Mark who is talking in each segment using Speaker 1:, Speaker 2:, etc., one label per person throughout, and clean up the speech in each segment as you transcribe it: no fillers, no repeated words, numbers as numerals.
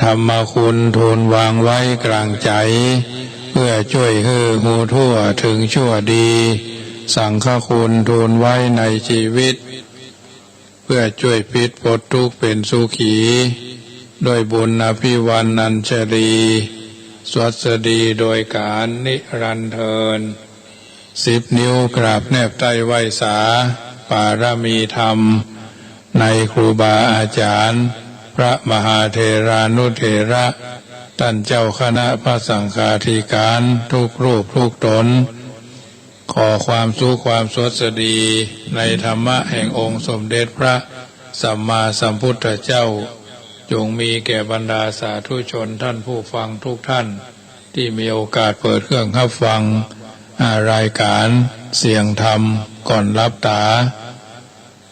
Speaker 1: ธรรมคุณทูลวางไว้กลางใจเพื่อช่วยให้หูทั่วถึงชั่วดีสังฆคุณทูลไว้ในชีวิตเพื่อช่วยพิษปลดทุกข์เป็นสุขีด้วยบุญอภิวันนัญชลีสวัสดีโดยการนิรันดร์เทิน10 นิ้วกราบแนบใต้ไหวสาปารมีธรรมในครูบาอาจารย์พระมหาเถรานุเถระท่านเจ้าคณะพระสังฆาธิการทุกรูปทุกตนขอความสุขความสวัสดีในธรรมะแห่งองค์สมเด็จพระสัมมาสัมพุทธเจ้าจงมีแก่บรรดาสาธุชนท่านผู้ฟังทุกท่านที่มีโอกาสเปิดเครื่องรับฟังรายการเสียงธรรมก่อนรับตา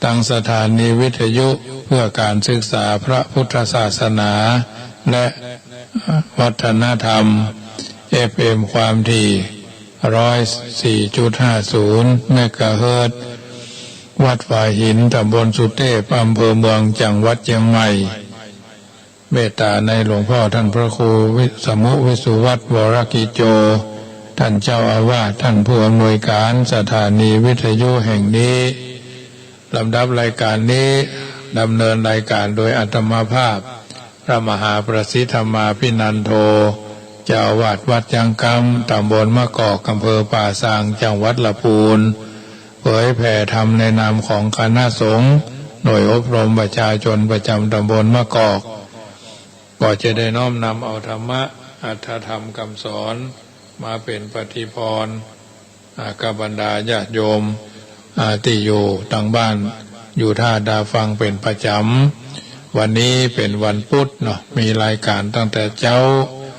Speaker 1: ตั้งสถานีวิทยุเพื่อการศึกษาพระพุทธศาสนาและวัฒนธรรม FM ความถี่104.50 เมกะเฮิรตซ์วัดฝายหินตำบลสุเทพอำเภอเมืองจังหวัดเชียงใหม่เมตตาในหลวงพ่อท่านพระครูสมุวิสุวัตรวรกิจโจท่านเจ้าอาวาสท่านผู้อำนวยการสถานีวิทยุแห่งนี้ลำดับรายการนี้ดำเนินรายการโดยอาตมาภาพพระมหาประสิทธธรรมาภินันโทเจ้าอาวาสวัดยังกำตำบลมะกอกอำเภอป่าซางจังหวัดลำพูนเผยแผ่ธรรมในนามของคณะสงฆ์หน่วยอบรมประชาชนประจำตำบลมะกอกก็จะได้น้อมนำเอาธรรมะอรรถธรรมคำสอนมาเป็นปฏิพรกับบรรดาญาติโยมที่อยู่ต่างบ้านอยู่ท่าดาฟังเป็นประจำวันนี้เป็นวันพุธเนาะมีรายการตั้งแต่เช้า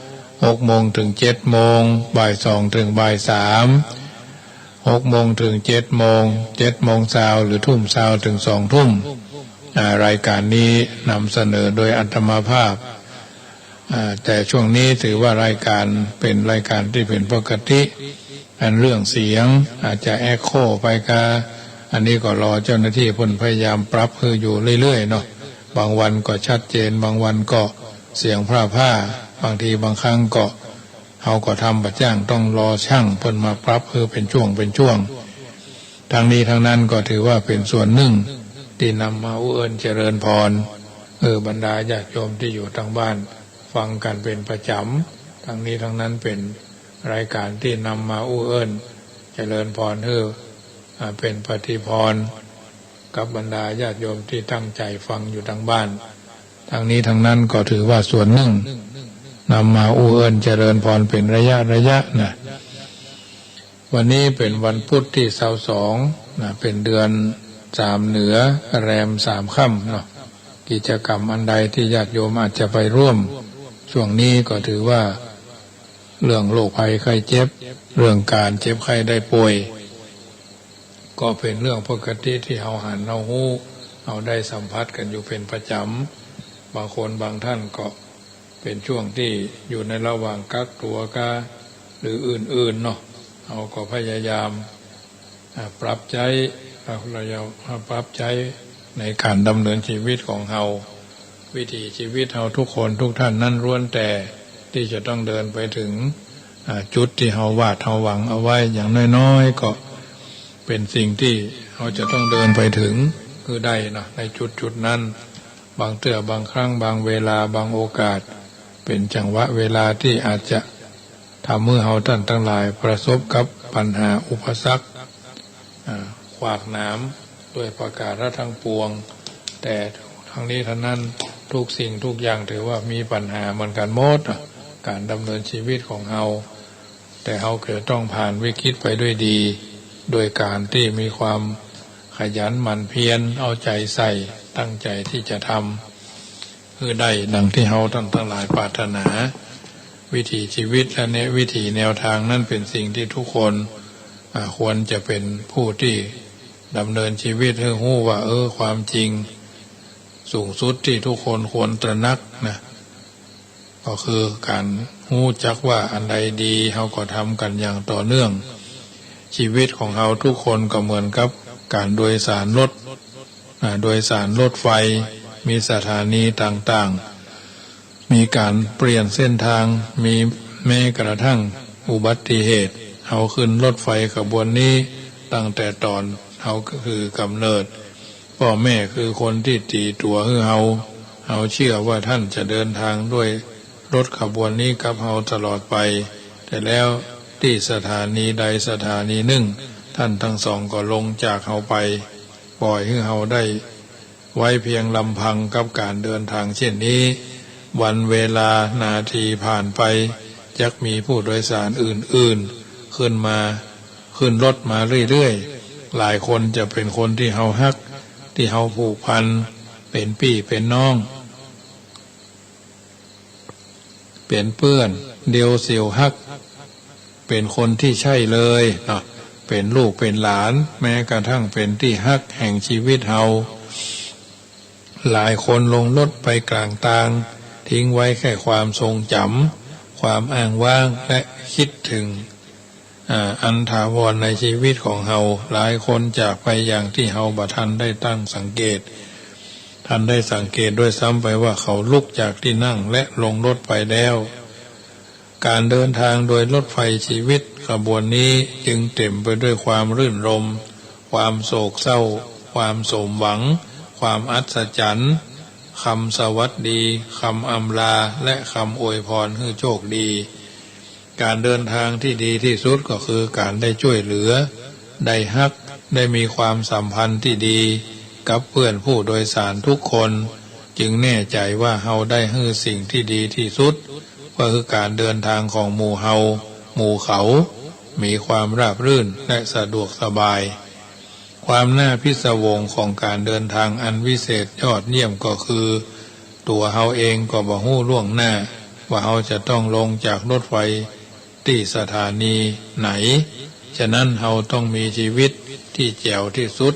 Speaker 1: 6 โมงถึง7 โมงบ่าย2ถึงบ่าย3 6 โมงถึง7 โมง7 โมงเช้าหรือทุ่มเช้าถึง2 ทุ่มรายการนี้นำเสนอโดยอาตมาภาพแต่ช่วงนี้ถือว่ารายการเป็นรายการที่เป็นปกติอันเรื่องเสียงอาจจะแอคโคไปก็อันนี้ก็รอเจ้าหน้าที่เพิ่นพยายามปรับคืออยู่เรื่อยๆเนาะบางวันก็ชัดเจนบางวันก็เสียงพร่าบางทีบางครั้งก็เขาก็ทำประจ้างต้องรอช่างเพิ่นมาปรับคือเป็นช่วงทางนี้ทางนั้นก็ถือว่าเป็นส่วนหนึ่งที่นำมาอุเอิญเจริญพรบรรดาญาติโยมที่อยู่ทางบ้านฟังกันเป็นประจำทางนี้ทางนั้นเป็นรายการที่นำมาอุเอิญเจริญพรเป็นปฏิพรกับบรรดาญาติโยมที่ตั้งใจฟังอยู่ทางบ้านทางนี้ทางนั้นก็ถือว่าส่วนหนึ่งนำมาอุเอิญเจริญพรเป็นระยะนะวันนี้เป็นวันพุธที่22นะเป็นเดือน3เหนือแรม3ค่ำเนาะกิจกรรมอันใดที่ญาติโยมอาจจะไปร่วมช่วงนี้ก็ถือว่าเรื่องโรคภัยไข้เจ็บเรื่องการเจ็บไข้ได้ป่วยก็เป็นเรื่องปกติที่เราหันเราหู้เราได้สัมผัสกันอยู่เป็นประจำบางคนบางท่านก็เป็นช่วงที่อยู่ในระหว่างกักตัวก็หรืออื่นๆเนาะเราก็พยายามปรับใจในการดำเนินชีวิตของเราวิถีชีวิตเราทุกคนทุกท่านนั้นล้วนแต่ที่จะต้องเดินไปถึงจุดที่เราวาดเราหวังเอาไว้อย่างน้อยๆก็เป็นสิ่งที่เราจะต้องเดินไปถึงคือได้นะในจุดนั้นบางเตื้อบางครั้งบางเวลาบางโอกาสเป็นจังหวะเวลาที่อาจจะทำเมื่อเราท่านทั้งหลายประสบกับปัญหาอุปสรรคขวากหนามด้วยประการทั้งปวงแต่ทั้งนี้ทั้งนั้นทุกสิ่งทุกอย่างถือว่ามีปัญหาเหมือนกันหมดการดำเนินชีวิตของเราแต่เราเกิดต้องผ่านวิกฤตไปด้วยดีโดยการที่มีความขยันหมั่นเพียรเอาใจใส่ตั้งใจที่จะทำคือได้ดังที่เราทั้งหลายปรารถนาวิถีชีวิตและวิถีแนวทางนั้นเป็นสิ่งที่ทุกคนควรจะเป็นผู้ที่ดำเนินชีวิตให้รู้ว่าความจริงสูงสุดที่ทุกคนควรตระหนักนะก็คือการรู้จักว่าอันใดดีเราก็ทำกันอย่างต่อเนื่องชีวิตของเราทุกคนก็เหมือนกับการโดยสารรถไฟมีสถานีต่างๆ มีการเปลี่ยนเส้นทางมีแม้กระทั่งอุบัติเหตุเขาขึ้นรถไฟขบวนนี้ตั้งแต่ตอนเขาก็คือกำเนิดพ่อแม่คือคนที่ตีตัวคือเขาเชื่อว่าท่านจะเดินทางด้วยรถขบวนนี้กับเขาตลอดไปแต่แล้วที่สถานีใดสถานีหนึ่งท่านทั้งสองก็ลงจากเขาไปปล่อยให้เขาได้ไว้เพียงลำพังกับการเดินทางเช่นนี้วันเวลานาทีผ่านไปจักมีผู้โดยสารอื่นๆขึ้นรถมาเรื่อยๆหลายคนจะเป็นคนที่เฮาฮักที่เฮาผูกพันเป็นพี่เป็นน้องเป็นเพื่อนเดียวเสียวฮักเป็นคนที่ใช่เลยเนาะเป็นลูกเป็นหลานแม้กระทั่งเป็นที่ฮักแห่งชีวิตเฮาหลายคนลงรถไปกลางทางทิ้งไว้แค่ความทรงจำความอ้างว้างและคิดถึงอันถาวรในชีวิตของเฮาหลายคนจากไปอย่างที่เฮาบ่ทันได้ตั้งสังเกตท่านได้สังเกตด้วยซ้ำไปว่าเขาลุกจากที่นั่งและลงรถไปแล้วการเดินทางโดยรถไฟชีวิตขบวนนี้จึงเต็มไปด้วยความรื่นรมความโศกเศร้าความสมหวังความอัศจรรย์คำสวัสดีคำอำลาและคำอวยพรให้โชคดีการเดินทางที่ดีที่สุดก็คือการได้ช่วยเหลือได้ฮักได้มีความสัมพันธ์ที่ดีกับเพื่อนผู้โดยสารทุกคนจึงแน่ใจว่าเฮาได้ให้สิ่งที่ดีที่สุดก็คือการเดินทางของหมู่เฮาหมู่เขามีความราบรื่นและสะดวกสบายความน่าพิศวงของการเดินทางอันวิเศษยอดเยี่ยมก็คือตัวเฮาเองก็บ่ฮู้ล่วงหน้าว่าเฮาจะต้องลงจากรถไฟที่สถานีไหนฉะนั้นเฮาต้องมีชีวิตที่แจ๋วที่สุด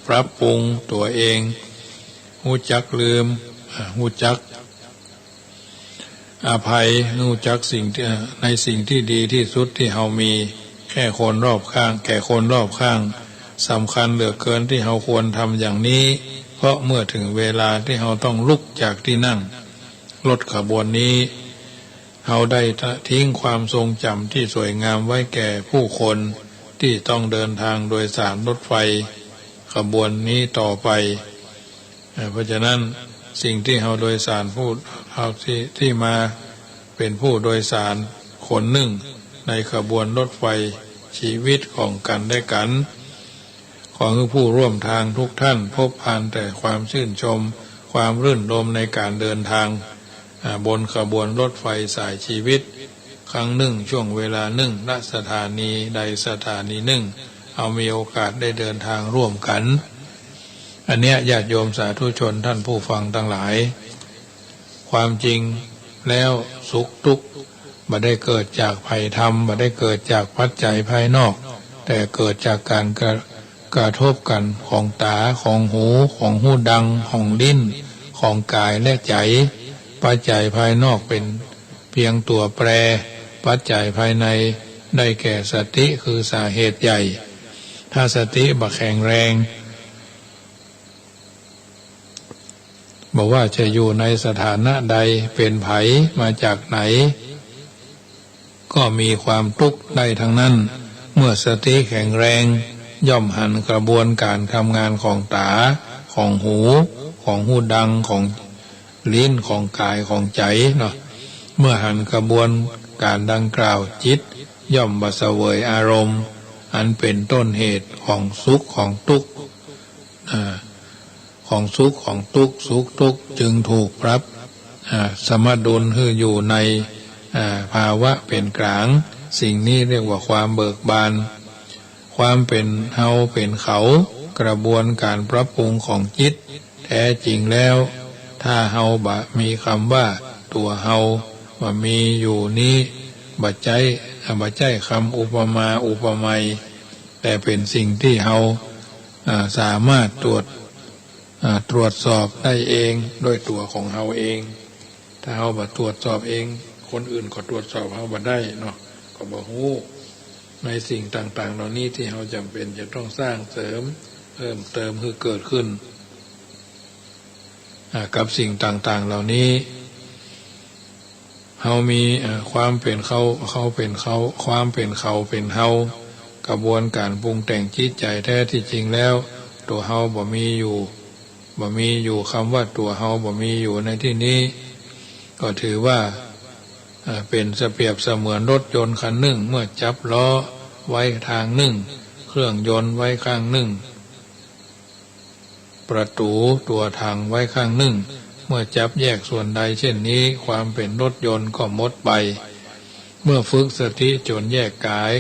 Speaker 1: ปรับปรุงตัวเองฮู้จักลืมฮู้จักอภัยฮู้จักในสิ่งที่ดีที่สุดที่เฮามีแก่คนรอบข้างสำคัญเหลือเกินที่เฮาควรทำอย่างนี้เพราะเมื่อถึงเวลาที่เฮาต้องลุกจากที่นั่งรถขบวนนี้เฮาได้ทิ้งความทรงจำที่สวยงามไว้แก่ผู้คนที่ต้องเดินทางโดยสารรถไฟขบวนนี้ต่อไปเพราะฉะนั้นสิ่งที่เฮาโดยสารที่มาเป็นผู้โดยสารคนหนึ่งในขบวนรถไฟชีวิตของกันและกันขอให้ผู้ร่วมทางทุกท่านพบผ่านแต่ความชื่นชมความรื่นรมในการเดินทางบนขบวนรถไฟสายชีวิตครั้งหนึ่งช่วงเวลาหนึ่งณสถานีใดสถานีหนึ่งเอามีโอกาสได้เดินทางร่วมกันอันเนี้ยญาติโยมสาธุชนท่านผู้ฟังทั้งหลายความจริงแล้วสุขทุกข์บ่ได้เกิดจากภัยธรรมบ่ได้เกิดจากปัจจัยภายนอกแต่เกิดจากการกระทบกันของตาของหูของหูดังของลิ้นของกายและใจปัจจัยภายนอกเป็นเพียงตัวแปรปัจจัยภายในได้แก่สติคือสาเหตุใหญ่ถ้าสติบ่แข็งแรงบอกว่าจะอยู่ในสถานะใดเป็นไผมาจากไหนก็มีความทุกข์ได้ทั้งนั้นเมื่อสติแข็งแรงย่อมหันกระบวนการทำงานของตาของหูของหูดังของลิ้นของกายของใจเนาะเมื่อหันกระบวนการดังกล่าวจิตย่อมบ่เสวยอารมณ์อันเป็นต้นเหตุของสุขของทุกข์ของสุขของทุกข์สุขทุกข์จึงถูกปรับสมดุลคืออยู่ในภาวะเป็นกลางสิ่งนี้เรียกว่าความเบิกบานความเป็นเฮาเป็นเขากระบวนการปรับปรุงของจิตแท้จริงแล้วถ้าเฮาบ่มีคำว่าตัวเฮาบ่มีอยู่นี้บ่ใจคำอุปมาอุปไมยแต่เป็นสิ่งที่เฮาสามารถตรวจสอบได้เองด้วยตัวของเฮาเองถ้าเฮาบ่ตรวจสอบเองคนอื่นก็ตรวจสอบเฮาบ่ได้เนาะก็บ่ฮู้ในสิ่งต่างๆเหล่านี้ที่เฮาจำเป็นจะต้องสร้างเสริมเพิ่มเติมคือเกิดขึ้นกับสิ่งต่างๆเหล่านี้ เฮามีความเป็นเขาเป็นเขาความเป็นเขาเป็นเฮากระบวนการปรุงแต่งจิตใจแท้ที่จริงแล้วตัวเฮาบ่มีอยู่คำว่าตัวเฮาบ่มีอยู่ในที่นี้ก็ถือว่าเป็นเปรียบเสมือนรถยนต์คันหนึ่งเมื่อจับล้อไว้ทางหนึ่งเครื่องยนต์ไว้ข้างหนึ่งประตูตัวทางไว้ข้างหนึ่งเมื่อจับแยกส่วนใดเช่นนี้ความเป็นรถยนต์ก็หมดไปเมื่อฝึกสติจนแยกกาย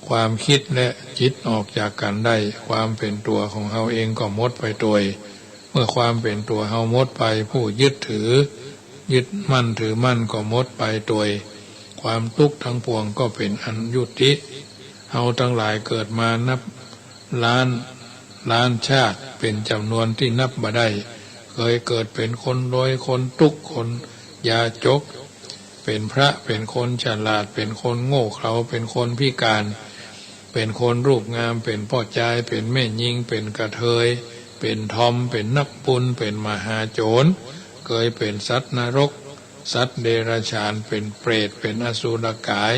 Speaker 1: ความคิดและจิตออกจากกันได้ความเป็นตัวของเฮาเองก็หมดไปโดยเมื่อความเป็นตัวเฮาหมดไปผู้ยึดมั่นถือมั่นก็หมดไปโดยความทุกข์ทั้งปวงก็เป็นอันยุติเฮาทั้งหลายเกิดมานับล้านชาติเป็นจำนวนที่นับบ่ได้เคยเกิดเป็นคนรวยคนทุกข์คนยาจกเป็นพระเป็นคนฉลาดเป็นคนโง่เขลาเป็นคนพิการเป็นคนรูปงามเป็นพ่อชายเป็นแม่หญิงเป็นกระเทยเป็นทอมเป็นนักบุญเป็นมหาโจรเคยเป็นสัตว์นรกสัตว์เดรัจฉานเป็นเปรตเป็นอสุรกาย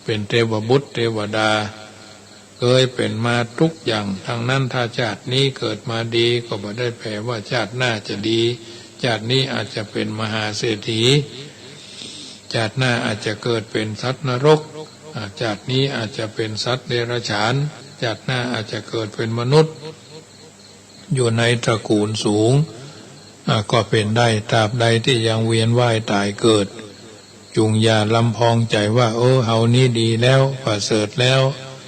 Speaker 1: เป็นเทวบุตรเทวดาเคยเป็นมาทุกอย่างทั้งนั้นถ้าชาตินี้เกิดมาดีก็บ่ได้แปลว่าชาติหน้าจะดีชาตินี้อาจจะเป็นมหาเศรษฐีชาติหน้าอาจจะเกิดเป็นสัตว์นรกชาตินี้อาจจะเป็นสัตว์เดรัจฉานชาติหน้าอาจจะเกิดเป็นมนุษย์อยู่ในตระกูลสูงก็เป็นได้ตราบใดที่ยังเวียนว่ายตายเกิดจุงอย่าลำพองใจว่าเฮานี้ดีแล้วประเสริฐแล้ว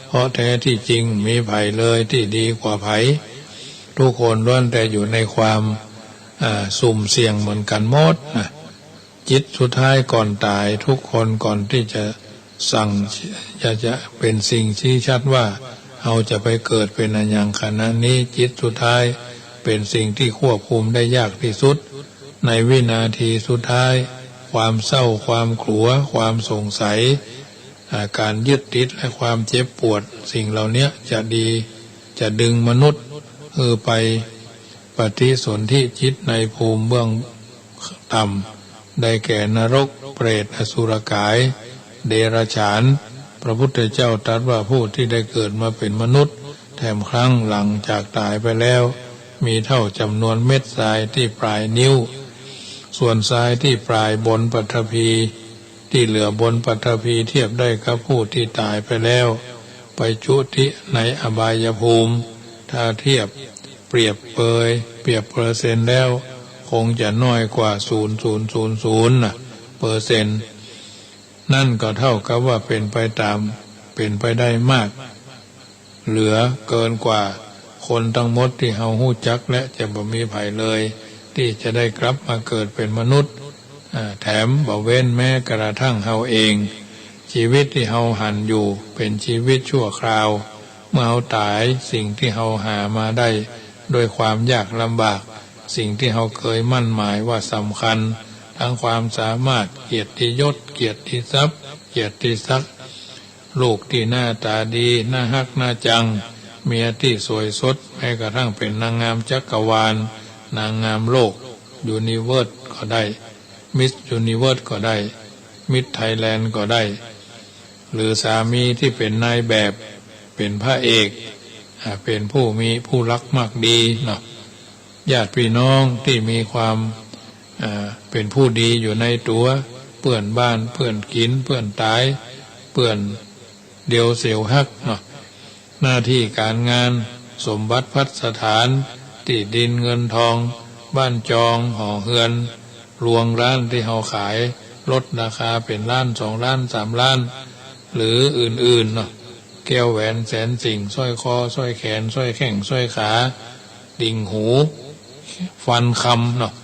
Speaker 1: เพราะแท้ที่จริงมีไผเลยที่ดีกว่าไผทุกคนล้วนแต่อยู่ในความสุ่มเสี่ยงเหมือนกันหมดจิตสุดท้ายก่อนตายทุกคนก่อนที่จะสั่งจะเป็นสิ่งชี้ชัดว่าเราจะไปเกิดเป็นอะไรอย่างขณะนี้จิตสุดท้ายเป็นสิ่งที่ควบคุมได้ยากที่สุดในวินาทีสุดท้ายความเศร้าความกลัวความสงสัยการยึดติดและความเจ็บปวดสิ่งเหล่านี้จะดึงมนุษย์ไปปฏิสนธิจิตในภูมิเบื้องต่ำได้แก่นรกเปรตอสุรกายเดรัจฉานพระพุทธเจ้าตรัสว่าผู้ที่ได้เกิดมาเป็นมนุษย์แถมครั้งหลังจากตายไปแล้วมีเท่าจำนวนเม็ดทรายที่ปลายนิ้วส่วนทรายที่ปลายบนปฐพีที่เหลือบนปฐพีเทียบได้กับผู้ที่ตายไปแล้วไปจุติในอบายภูมิถ้าเทียบเปรียบเปอร์เซ็นต์แล้วคงจะน้อยกว่า0.000%เปอร์เซ็นต์นั่นก็เท่ากับว่าเป็นไปได้มากเหลือเกินกว่าคนทั้งหมดที่เฮาฮู้จักและจะบ่มีไผเลยที่จะได้กลับมาเกิดเป็นมนุษย์แถมบ่เว้นแม้กระทั่งเฮาเองชีวิตที่เฮาหันอยู่เป็นชีวิตชั่วคราวเมื่อเฮาตายสิ่งที่เฮาหามาได้โดยความยากลำบากสิ่งที่เฮาเคยมั่นหมายว่าสำคัญทั้งความสามารถเกียรติยศเกียรติทรัพย์เกียรติศักดิ์ลูกที่หน้าตาดีน่าฮักน่าจังเมียที่สวยสดแม้กระทั่งเป็นนางงามจักรวาลนางงามโลกยูนิเวิร์สก็ได้มิสยูนิเวิร์สก็ได้มิสไทยแลนด์ก็ได้หรือสามีที่เป็นนายแบบเป็นพระเอกเป็นผู้มีผู้รักมากดีเนาะญาติพี่น้องที่มีความเป็นผู้ดีอยู่ในตัวเพื่อนบ้านเพื่อนกินเพื่อนตายเพื่อนเดียวเสียวฮักเนาะหน้าที่การงานสมบัติพัสถานที่ดินเงินทองบ้านจองหอเฮือนรวงร้านที่เฮาขายลดราคาเป็นล้าน2 ล้าน3 ล้านหรืออื่นๆเนาะแก้วแหวนแสนสิ่งสร้อยคอสร้อยแขนสร้อยแข้งสร้อยขาดิ่งหูฟันคำเนาะ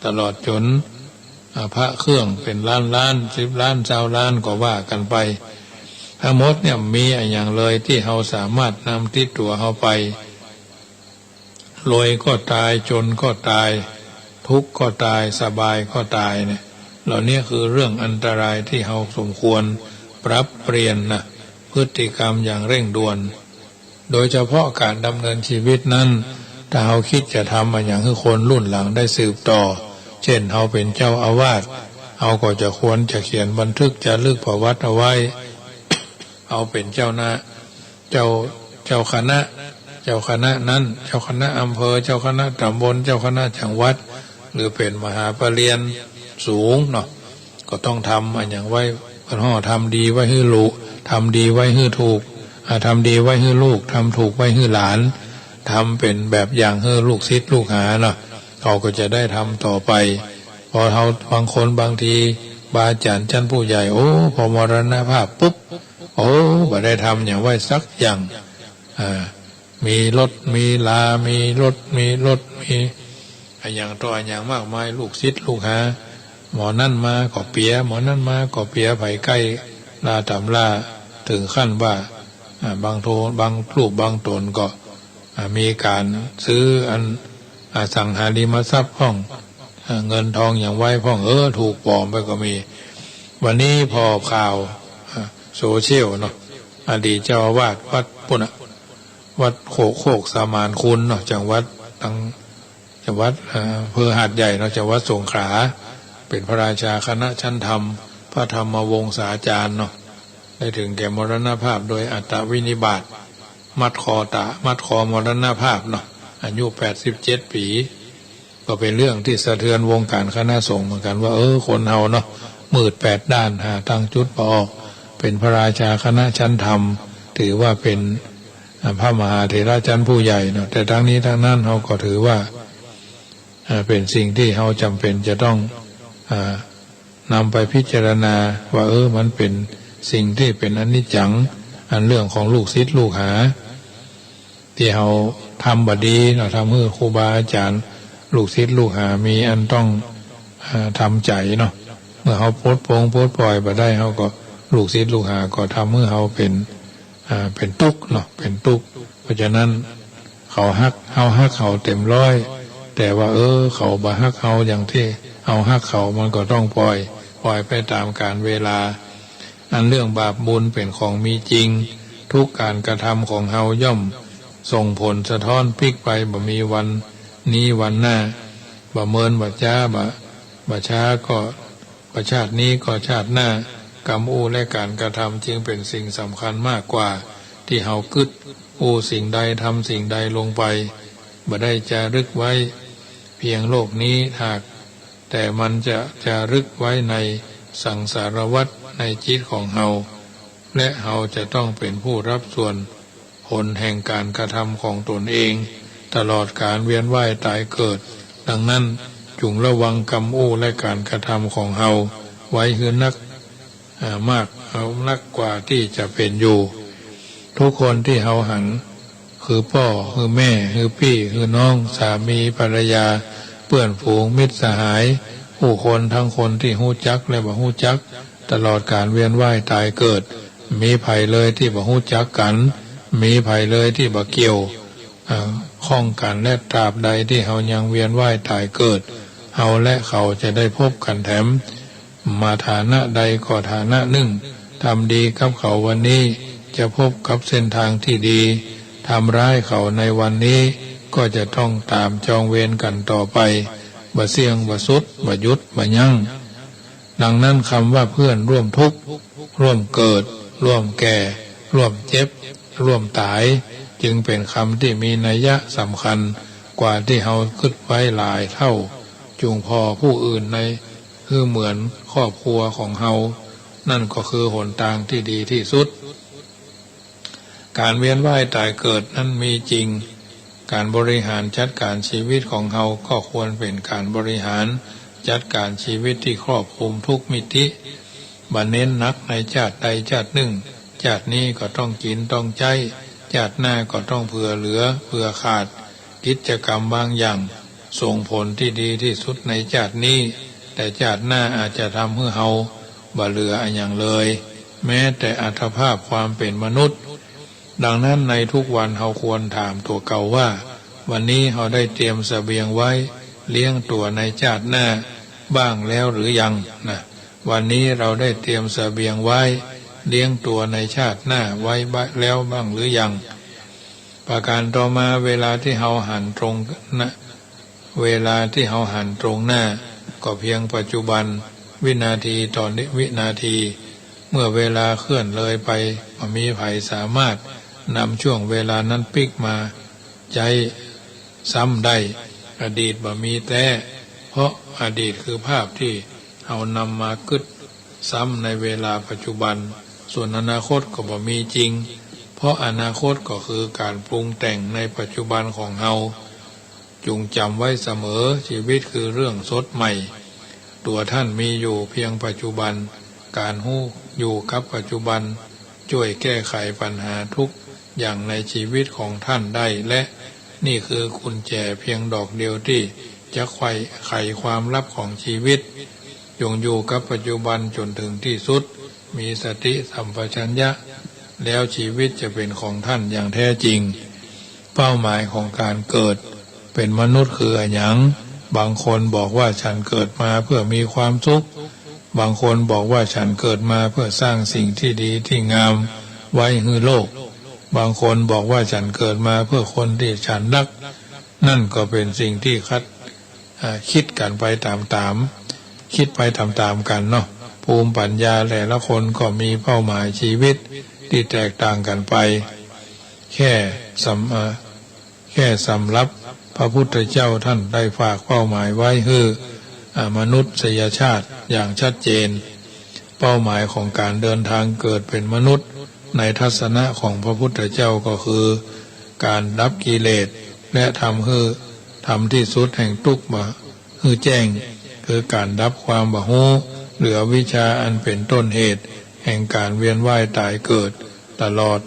Speaker 1: ตลอดจนพระเครื่องเป็นล้าน10 ล้าน20 ล้านก็ว่ากันไปทั้งหมดเนี่ยมีอย่างเลยที่เราสามารถนำติดตัวเราไปรวยก็ตายจนก็ตายทุกข์ก็ตายสบายก็ตายเนี่ยเหล่านี้คือเรื่องอันตรายที่เราสมควรปรับเปลี่ยนนะพฤติกรรมอย่างเร่งด่วนโดยเฉพาะการดำเนินชีวิตนั้นถ้าเราคิดจะทำอย่างให้คนรุ่นหลังได้สืบต่อ เช่นเขาเป็นเจ้าอาวาสเขาก็จะควรจะเขียนบันทึกจารึกประวัติเอาไว้ เอาเป็นเจ้าคณะนั้นเจ้าคณะอำเภอเจ้าคณะตำบลเจ้าคณะจังหวัดหรือเป็นมหาปรริญญาสูงเนาะก็ต้องทำอันอย่างไว้พระห่อทำดีไว้ให้ลูกทำดีไว้ให้ถูกทำดีไว้ให้ลูกทำถูกไว้ให้หลานทำเป็นแบบอย่างให้ลูกศิษย์ลูกหาเนาะเขาก็จะได้ทำต่อไปพอเขาบางคนบางทีบาอาจารย์ชั้นผู้ใหญ่โอ้พอมรณภาพปุ๊บโอ้บ่ได้ทำอย่างไว้สักอย่างมีรถมีลามีรถมีอย่างตัวอย่างมากมายลูกศิษย์ลูกหาหมอนั่นมาก็เปียหมอนั่นมาก็เปียไผ่ใกล้ลาตำลาถึงขั้นว่าบางรูปบางตนก็มีการซื้อสังหาริมทรัพย์ห้องเงินทองอย่างไว้ห้องถูกปลอมไปก็มีวันนี้พอข่าวโซเชียลเนาะอดีตเจ้าอาวาสวัดปุ่นวัดโคกสามานคุณเนาะจังหวัดจังหวัดอำเภอหาดใหญ่เนาะจังหวัดสงขลาเป็นพระราชาคณะชั้นธรรมพระธรรมวงศาจารย์เนาะได้ถึงแก่มรณภาพโดยอัตวินิบาตมัดคอมรณภาพเนาะอายุ87 ปีก็เป็นเรื่องที่สะเทือนวงการคณะสงฆ์เหมือนกันว่าคนเฮาเนาะมืด8 ด้านหาตั้งจุดบ่ออกเป็นพระราชาคณะชั้นธรรมถือว่าเป็นพระมหาเถรชั้นผู้ใหญ่เนาะแต่ทั้งนี้ทั้งนั้นเขาก็ถือว่าเป็นสิ่งที่เขาจำเป็นจะต้องนำไปพิจารณาว่ามันเป็นสิ่งที่เป็นอนิจจังอันเรื่องของลูกศิษย์ลูกหาที่เขาทำบดีเราทำให้ครูบาอาจารย์ลูกศิษย์ลูกหามีอันต้องทำใจเนาะเมื่อเขาโพสปล่อยไปได้เขาก็ลูกศิษย์ลูกหาก็ทำให้เขาเป็นทุกข์เนาะเป็นทุกข์เพราะฉะนั้นเขาฮักเขาเต็มร้อยแต่ว่าเขาบ่ฮักเขาอย่างที่เอาฮักเขามันก็ต้องปล่อยไปตามกาลเวลาอันเรื่องบาปบุญเป็นของมีจริงทุกการกระทำของเฮาย่อมส่งผลสะท้อนพลิกไปบ่มีวันนี้วันหน้าบ่เมินบ่จ้าบ่ช้าก็ประชาตินี้ก็ชาติหน้ากรรมและการกระทำจึงเป็นสิ่งสำคัญมากกว่าที่เฮากึดสิ่งใดทำสิ่งใดลงไปบ่ได้จารึกไว้เพียงโลกนี้หากแต่มันจะจารึกไว้ในสังสารวัฏในจิตของเฮาและเฮาจะต้องเป็นผู้รับส่วนผลแห่งการกระทำของตนเองตลอดการเวียนว่ายตายเกิดดังนั้นจงระวังกรรมและการกระทำของเฮาไว้คือนักมากนักกว่าที่จะเป็นอยู่ทุกคนที่เฮาหันคือพ่อคือแม่คือพี่คือน้องสามีภรรยาเพื่อนฝูงมิตรสหายผู้คนทั้งคนที่ฮู้จักและบ่ฮู้จักตลอดการเวียนว่ายตายเกิดมีภัยเลยที่บ่ฮู้จักกันมีภัยเลยที่บ่เกี่ยวข้องกันและตราบใดที่เฮายังเวียนว่ายตายเกิดเฮาและเขาจะได้พบกันแถมมาฐานะใดก็ฐานะหนึ่งทำดีกับเขาวันนี้จะพบกับเส้นทางที่ดีทำร้ายเขาในวันนี้ก็จะต้องตามจองเวรกันต่อไปบ่เสี่ยงบ่สุดบ่หยุดบ่ยั้งดังนั้นคำว่าเพื่อนร่วมทุกข์ร่วมเกิดร่วมแก่ร่วมเจ็บร่วมตายจึงเป็นคำที่มีนัยยะสำคัญกว่าที่เฮาคิดไว้หลายเท่าจูงพอผู้อื่นในคือเหมือนครอบครัวของเฮานั่นก็คือหนทางที่ดีที่สุดการเวียนว่ายตายเกิดนั้นมีจริงการบริหารจัดการชีวิตของเฮาก็ควรเป็นการบริหารจัดการชีวิตที่ครอบคลุมทุกมิติบ่เน้นนักในชาติใดชาติหนึ่งชาตินี้ก็ต้องกินต้องใช้ชาติหน้าก็ต้องเผื่อเหลือเผื่อขาดกิจกรรมบางอย่างส่งผลที่ดีที่สุดในชาตินี้แต่ชาติหน้าอาจจะทำให้เฮาบ่เหลืออันอย่างเลยแม้แต่อัตภาพความเป็นมนุษย์ดังนั้นในทุกวันเฮาควรถามตัวเก่าว่าวันนี้เฮาได้เตรียมเสบียงไว้เลี้ยงตัวในชาติหน้าบ้างแล้วหรือยังนะวันนี้เราได้เตรียมเสบียงไว้เลี้ยงตัวในชาติหน้าไว้แล้วบ้างหรือยังประการต่อมาเวลาที่เฮาหันตรงนะเวลาที่เฮาหันตรงหน้า ก็เพียงปัจจุบันวินาทีต่อวินาทีเมื่อเวลาเคลื่อนเลยไปบ่มีไผสามารถนำช่วงเวลานั้นปิกมาใจซ้ำได้อดีตบ่มีแต่เพราะอดีตคือภาพที่เอานำมากึดซ้ำในเวลาปัจจุบันส่วนอนาคตก็บ่มีจริงเพราะอนาคตก็คือการปรุงแต่งในปัจจุบันของเฮาจงจำไว้เสมอชีวิตคือเรื่องสดใหม่ตัวท่านมีอยู่เพียงปัจจุบันการฮู้อยู่กับปัจจุบันช่วยแก้ไขปัญหาทุกอย่างในชีวิตของท่านได้และนี่คือกุญแจเพียงดอกเดียวที่จะไขความลับของชีวิตจงอยู่กับปัจจุบันจนถึงที่สุดมีสติสัมปชัญญะแล้วชีวิตจะเป็นของท่านอย่างแท้จริงเป้าหมายของการเกิดเป็นมนุษย์คืออะไรหยังบางคนบอกว่าฉันเกิดมาเพื่อมีความสุขบางคนบอกว่าฉันเกิดมาเพื่อสร้างสิ่งที่ดีที่งามไว้ให้โลกบางคนบอกว่าฉันเกิดมาเพื่อคนที่ฉันรักนั่นก็เป็นสิ่งที่คิดกันไปตามคิดไปตามกันเนาะภูมิปัญญาแต่ละคนก็มีเป้าหมายชีวิตที่แตกต่างกันไปแค่สำรับพระพุทธเจ้าท่านได้ฝากเป้าหมายไว้คือมนุษยชาติอย่างชัดเจนเป้าหมายของการเดินทางเกิดเป็นมนุษย์ในทัศนะของพระพุทธเจ้าก็คือการดับกิเลสและทำที่สุดแห่งทุกข์มาคือแจ้งคือการดับความบ่ฮู้เหลือวิชาอันเป็นต้นเหตุแห่งการเวียนว่ายตายเกิดตลอด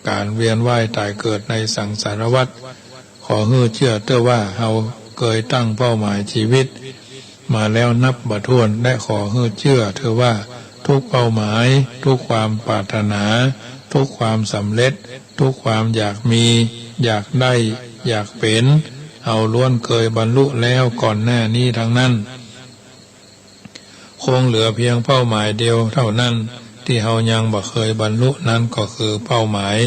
Speaker 1: การเวียนว่ายตายเกิดในสังสารวัฏขอให้เชื่อเต้อว่าเราเคยตั้งเป้าหมายชีวิตมาแล้วนับบ่ถ้วนและขอให้เชื่อเธอว่าทุกเป้าหมายทุกความปรารถนาทุกความสำเร็จทุกความอยากมีอยากได้อยากเป็นเอาล้วนเคยบรรลุแล้วก่อนหน้านี้ทั้งนั้นคงเหลือเพียงเป้าหมายเดียวเท่านั้นที่เฮายังบ่เคยบรรลุนั้นก็คือเป้าหมาย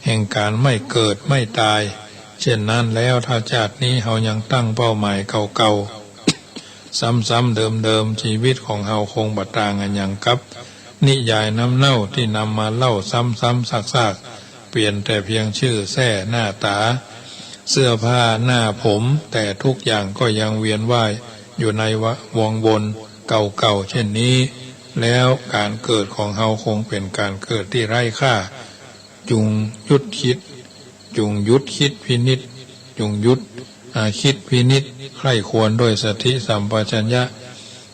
Speaker 1: แห่งการไม่เกิดไม่ตายเช่นนั้นแล้วถ้าชาตินี้เฮายังตั้งเป้าหมายเก่าๆซ้ำๆเดิมๆชีวิตของเฮาคงบ่ต่างกันหยังกับนิยายน้ำเน่าที่นำมาเล่าซ้ำๆซากๆเปลี่ยนแต่เพียงชื่อแท้หน้าตาเสื้อผ้าหน้าผมแต่ทุกอย่างก็ยังเวียนว่ายอยู่ในวงวนเก่าๆเช่นนี้แล้วการเกิดของเฮาคงเป็นการเกิดที่ไร้ค่าจุงยุดคิดพินิจจุงยุดคิดพินิจใคร่ควรด้วยสติสัมปชัญญะ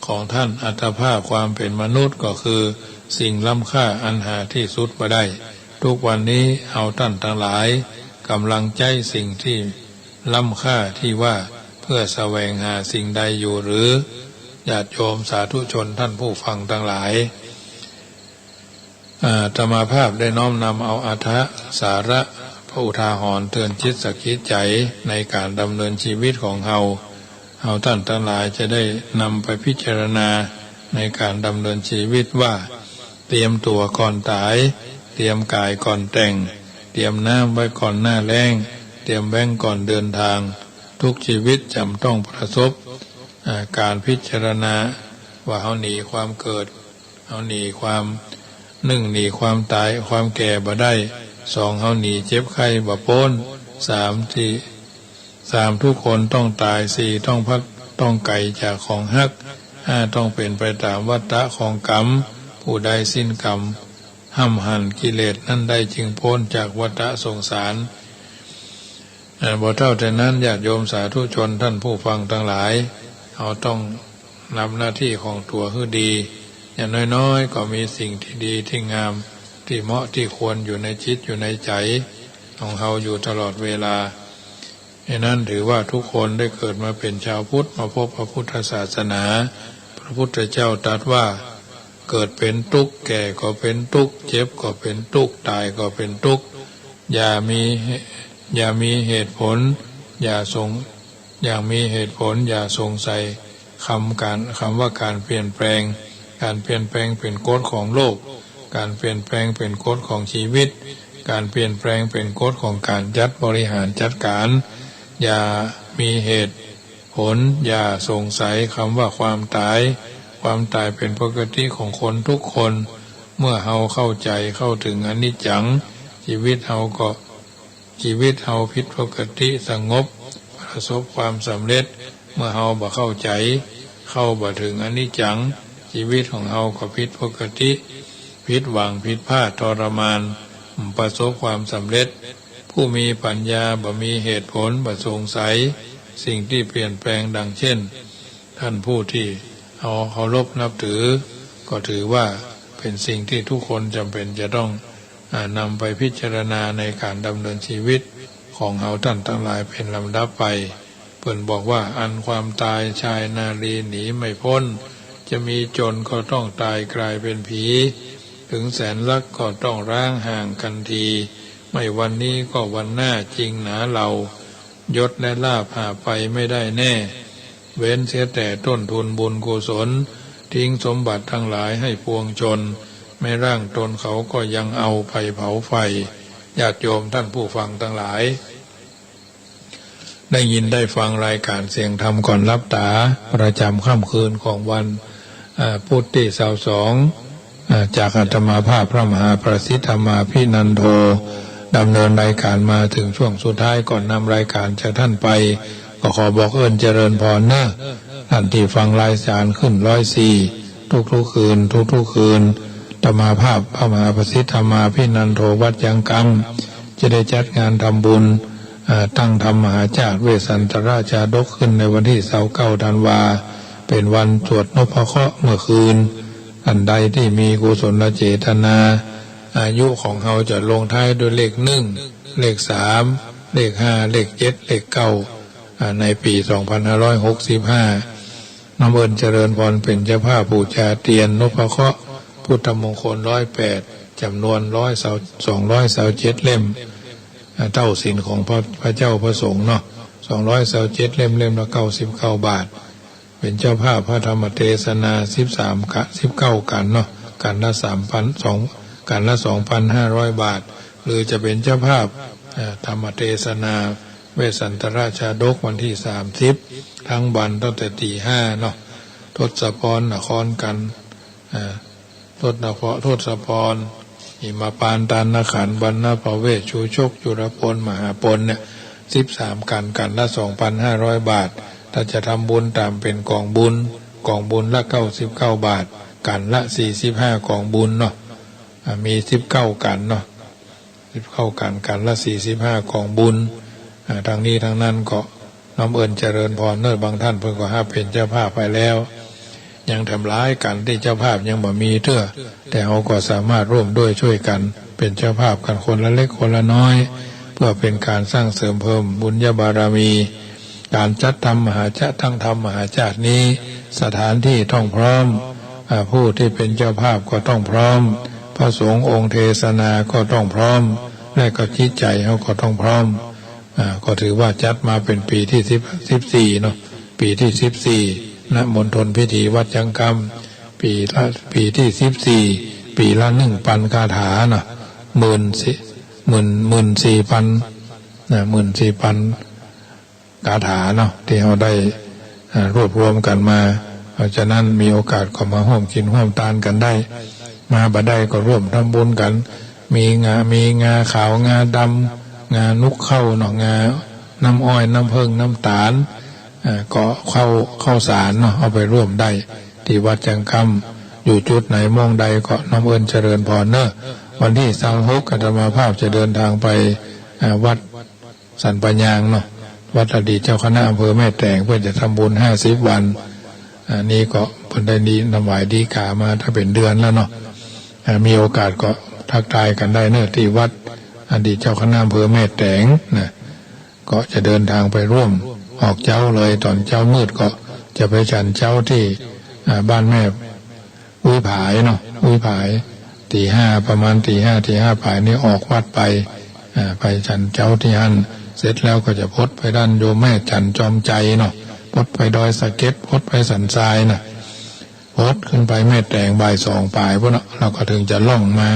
Speaker 1: ของท่านอัตภาพความเป็นมนุษย์ก็คือสิ่งล้ำค่าอันหาที่สุดบ่ได้ทุกวันนี้เอาท่านทั้งหลายกำลังใจสิ่งที่ล้ำค่าที่ว่าเพื่อแสวงหาสิ่งใดอยู่หรือญาติโยมสาธุชนท่านผู้ฟังทั้งหลายธรรมภาพได้น้อมนำเอาอรรถสาระพระอุทาหรณ์เตือนจิตสกิดใจในการดำเนินชีวิตของเฮาท่านทั้งหลายจะได้นำไปพิจารณาในการดำเนินชีวิตว่าเตรียมตัวก่อนตายเตรียมกายก่อนแต่งเตรียมน้ำไว้ก่อนหน้าแล้งเตรียมแบงก่อนเดินทางทุกชีวิตจำต้องประสบการพิจารณาว่าเฮาหนีความเกิดเฮาหนีความหนีความตายความแก่บ่ได้2เฮาหนีเจ็บไข้บ่พ้น3ทุกคนต้องตาย4ต้องพักต้องไกลจากของฮัก5ต้องเป็นไปตามวัฏฏะของกรรมผู้ใดสิ้นกรรมห้ำหั่นกิเลสนั้นได้จึงพ้นจากวัฏฏะสงสารบ่เท่าแต่นั้นญาติโยมสาธุชนท่านผู้ฟังทั้งหลายเราต้องนำหน้าที่ของตัวให้ดีอย่างน้อยๆก็มีสิ่งที่ดีที่งามที่เหมาะที่ควรอยู่ในจิตอยู่ในใจของเราอยู่ตลอดเวลาดังนั้นถือว่าทุกคนได้เกิดมาเป็นชาวพุทธมาพบพระพุทธศาสนาพระพุทธเจ้าตรัสว่าเกิดเป็นทุกข์แก่ก็เป็นทุกข์เจ็บก็เป็นทุกข์ตายก็เป็นทุกข์อย่ามีเหตุผลอย่ามีเหตุผลอย่าสงสัยคำว่าการเปลี่ยนแปลงเป็นกฎของโลกการเปลี่ยนแปลงเป็นกฎของชีวิตการเปลี่ยนแปลงเป็นกฎของการบริหารจัดการอย่ามีเหตุ ผลอย่าสงสัยคำว่าความตายเป็นปกติของคนทุกคนเมื่อเฮาเข้าใจเข้าถึงอนิจจังชีวิตเฮาผิดปกติสงบประสบความสำเร็จเมื่อเฮาบ่เข้าใจเข้าบ่ถึงอนิจจังชีวิตของเฮาก็ผิดปกติผิดหวังผิดพลาดทรมานประสบความสำเร็จผู้มีปัญญาบ่มีเหตุผลบ่สงสัยสิ่งที่เปลี่ยนแปลงดังเช่นท่านผู้ที่เอาเคารพนับถือก็ถือว่าเป็นสิ่งที่ทุกคนจำเป็นจะต้องนำไปพิจารณาในการดำเนินชีวิตของเฮาท่านทั้งหลายเป็นลำดับไปเพิ่นบอกว่าอันความตายชายนารีหนีไม่พ้นจะมีจนก็ต้องตายกลายเป็นผีถึงแสนรักก็ต้องร้างห่างกันทีไม่วันนี้ก็วันหน้าจริงหนาเรายศและลาภหาไปไม่ได้แน่เว้นเสียแต่ต้นทุนบุญกุศลทิ้งสมบัติทั้งหลายให้ปวงชนไม่ร่างตนเขาก็ยังเอาไปเผาไฟญาติโยมท่านผู้ฟังทั้งหลายได้ยินได้ฟังรายการเสียงธรรมก่อนรับตาประจำค่ำคืนของวันพุธที่22จากอาตมาภาพพระมหาประสิทธธรรมาภินันโทดำเนินรายการมาถึงช่วงสุดท้ายก่อนนำรายการจากท่านไปก็ขอบอกเจริญพรนะท่านที่ฟังรายการขึ้น104ทุกคืนธรรมาภาพพระมหาประสิทธธรรมาภินันโทวัดยังกังจะได้จัดงานทำบุญตั้งธรรมมหาจารย์เวสสันตราชาดกขึ้นในวันที่29ธันวาเป็นวันสวดนพเคราะห์เมื่อคืนอันใดที่มีกุศลเจตนาอายุของเขาจะลงท้ายด้วยเลข1เลข3เลข5เลข7เลข9ในปี2565น้ำเจริญพรเป็นเจ้าภาพบูชาเตียนนพเคราะห์พุทธมงคล108จำนวน227เล่มเต้าสินของพระเจ้าพระสงฆ์เนาะ227เล่มละ99 บาทเป็นเจ้าภาพพระธรรมเทศนา19กันเนาะกันละ 3,200 กันละ 2,500 บาทหรือจะเป็นเจ้าภาพธรรมเทศนาเวสสันตราชาดกวันที่30ทั้งวันตั้งแต่ตี 5เนาะทศพรนครกันทศพรหิมปานตานขันธ์บรรณภเวชชูชกจุรพลมหาพลเนี่ย13กันละ 2,500 บาทถ้าจะทำบุญตามเป็นกองบุญละ99 บาทกันละ45กองบุญเนาะมี19กันเนาะ19กันละ45กองบุญทางนี้ทางนั้นก็น้ำเจริญพรบางท่านเพิ่งก็เป็นเจ้าภาพไปแล้วยังทำร้ายกันที่เจ้าภาพยังบ่มีแต่เราก็สามารถร่วมด้วยช่วยกันเป็นเจ้าภาพกันคนละเล็กคนละน้อยเพื่อเป็นการสร้างเสริมเพิ่มบุญญาบารมีการจัดทำมหาจัดทั้งธรรมมหาจัดนี้สถานที่ต้องพร้อมผู้ที่เป็นเจ้าภาพก็ต้องพร้อมพระสงฆ์องค์เทศนาก็ต้องพร้อมและก็จิตใจเขาก็ต้องพร้อมก็ถือว่าจัดมาเป็นปีที่14เนาะปีที่14ณมณฑลพิธีวัดยังกำปีที่14ปีละ1,000คาถาเนาะ14,000คาถาเนาะที่เราได้รวบรวมกันมาเพราะฉะนั้นมีโอกาสก็มาร่วมกินร่วมทานกันได้มาบ่ได้ก็ร่วมทำบุญกันมีงาขาวงาดำงานุกเข้าเนาะงาน้ำอ้อยน้ำผึ้งน้ำตาลก็เข้าสารเนาะเอาไปร่วมได้ที่วัดจังคำอยู่จุดไหนมองใดก็น้ำเจริญพรเนอะวันที่26อาตมาภาพจะเดินทางไปวัดสันปัญญางเนาะวัดอดีตเจ้าคณะอำเภอแม่แตงเพื่อจะทำบุญ50 วันนี้ก็เพิ่นได้นำไหวดีกามาถ้าเป็นเดือนแล้วเนาะมีโอกาสก็ทักทายกันได้เนอะที่วัดอดีตเจ้าคณะอำเภอแม่แตงนะก็จะเดินทางไปร่วมออกเจ้าเลยตอนเจ้ามืดก็จะไปฉันเจ้าที่บ้านแม่อุ้ยผายเนาะอุ้ยผายตี 5ประมาณตี 5ผายนี่ออกวัดไปฉันเจ้าที่หั่นเสร็จแล้วก็จะพดไปด้านโยมแม่จันจอมใจเนาะพดไปดอยสะเก็ดพดไปสันทรายนะพดขึ้นไปแม่แตงบ่าย2ปลายพวกเนาะเราก็ถึงจะล่องมา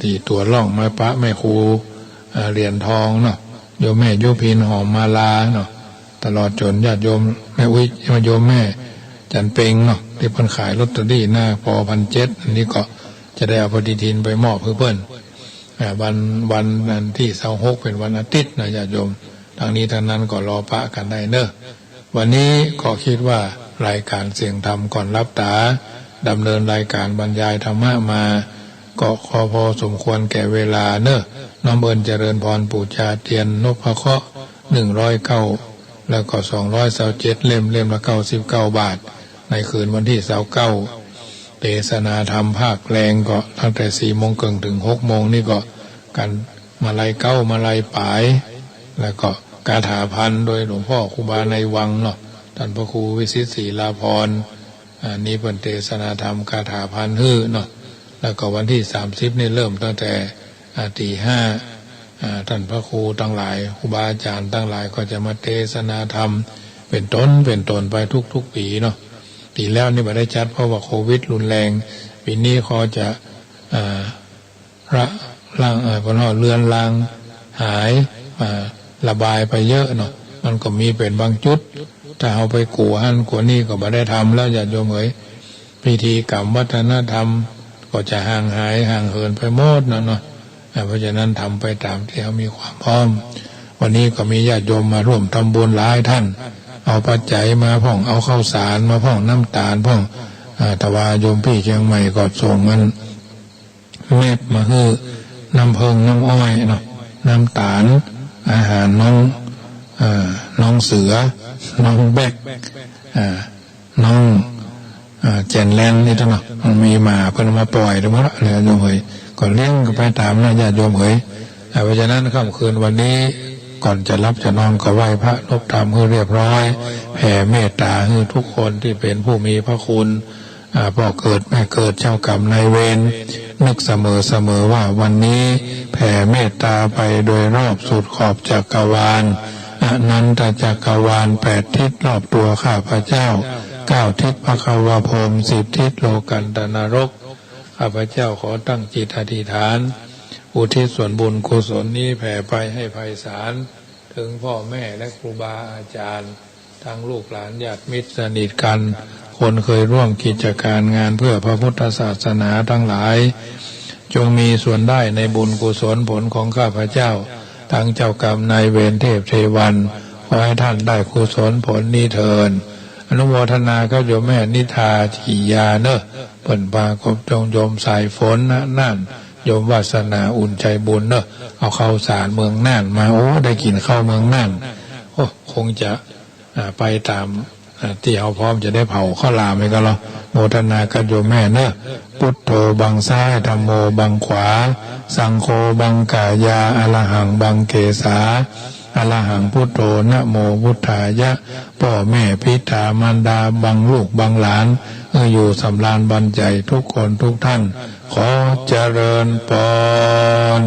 Speaker 1: ตีตัวล่องมาพระแม่ครูเหรียญทองเนาะโยมแม่ยุพินหอมมาลาเนาะ ตลอดจนญาติโยมแม่อุ้ยญาติโยมแม่จันเปงเนาะที่เพิ่นขายลอตเตอรี่หน้าปอ1,700อันนี้ก็จะได้เอาปฏิทินไปมอบเพื่อนวันที่26เป็นวันอาทิตย์นะญาติโยมทางนี้ทางนั้นก็รอพระกันได้เนอะวันนี้ก็คิดว่ารายการเสียงธรรมก่อนรับตาดำเนินรายการบรรยายธรรมะมาก็พอสมควรแก่เวลาเนอะน้อมเอิญเจริญพรปู่จาเทียนนพเคราะห์109แล้วก็227เล่มละ99 บาทในคืนวันที่29เทศนาธรรมภาคแรงก็ตั้งแต่4 โมงครึ่งถึง6 โมงนี่ก็กันมาลัยเก้ามาลัยปายแล้วก็คาถาพันโดยหลวงพ่อครูบาในวังเนาะท่านพระครูวิสิตศรีลาภรณ์นี้เป็นเทศนาธรรมคาถาพันเนาะแล้วก็วันที่30นี่เริ่มตั้งแต่ตี 5ท่านพระครูทั้งหลายครูบาอาจารย์ทั้งหลายก็จะมาเทศนาธรรมเป็นต้นไปทุกปีเนาะปีแล้วนี่ไม่ได้จัดเพราะว่าโควิดรุนแรงปีนี้เขาจะล่างพอเลือนลางหายระบายไปเยอะเนาะมันก็มีเป็นบางจุดถ้าเอาไปกู่หันกู่นี่ก็ไม่ได้ทำแล้วอย่าโยมเอ๋ยพิธีกรรมวัฒนธรรมก็จะห่างเหินไปหมดเนาะเพราะฉะนั้นทำไปตามที่เขามีความพร้อมวันนี้ก็มีญาติโยมมาร่วมทำบุญหลายท่านเอาปัจจัยมาพ่องเอาข้าวสารมาพ่องน้ำตาลพ่องถวายโยมพี่เชียงใหม่ก็ส่งมันเม็ดมาคือน้ำเพิงน้ำอ้อยเนาะน้ำตาลอาหารน้องเสือน้องแบกน้องเจนแลนนี่ทั้งหมดมันมีมาเพิ่นมาปล่อยทั้งหมดเลยโยมเอ๋ยก่อนเลี้ยงก็ไปตามนะญาติโยมเอ๋ยเพราะฉะนั้นค่ำคืนวันนี้ก่อนจะรับจะนอนก็ไหว้พระนบธรรมให้เรียบร้อยแผ่เมตตาให้ทุกคนที่เป็นผู้มีพระคุณพ่อเกิดแม่เกิดเจ้ากรรมนายเวรนึกเสมอว่าวันนี้แผ่เมตตาไปโดยรอบสุดขอบจักรวาลอนันตจักรวาล8 ทิศรอบตัวข้าพเจ้า9 ทิศภควพรหม10 ทิศโลกันตนรกข้าพเจ้าขอตั้งจิตอธิษฐานอุทิศส่วนบุญกุศลนี้แผ่ไปให้ไพศาลถึงพ่อแม่และครูบาอาจารย์ทั้งลูกหลานญาติมิตรสนิทกันคนเคยร่วมกิจการงานเพื่อพระพุทธศาสนาทั้งหลายจงมีส่วนได้ในบุญกุศลผลของข้าพเจ้าทั้งเจ้ากรรมนายเวรเทพเทวันขอให้ท่านได้กุศลผลนี้เถิดอนุโมทนาก็โยมแม่นิทาทียาเนอะเปิ่นปากบจงโยมสายฝนนั่นโยมวาสนาอุ่นใจบุญเนอะเอาข้าวสารเมืองน่านมาโอ้ได้กินข้าวเมืองน่านโอ้คงจะไปตามที่เขาพร้อมจะได้เผาข้าวหลามให้กันหรอโมทนาก็โยมแม่เนอะพุทโธบังซ้ายธัมโมบังขวาสังโฆบังกายาอรหังบังเกสาอรหังพุทโธนะโมพุทธายะพ่อแม่พิธามารดาบังลูกบังหลานอยู่สำราญบันใจทุกคนทุกท่านขอเจริญพร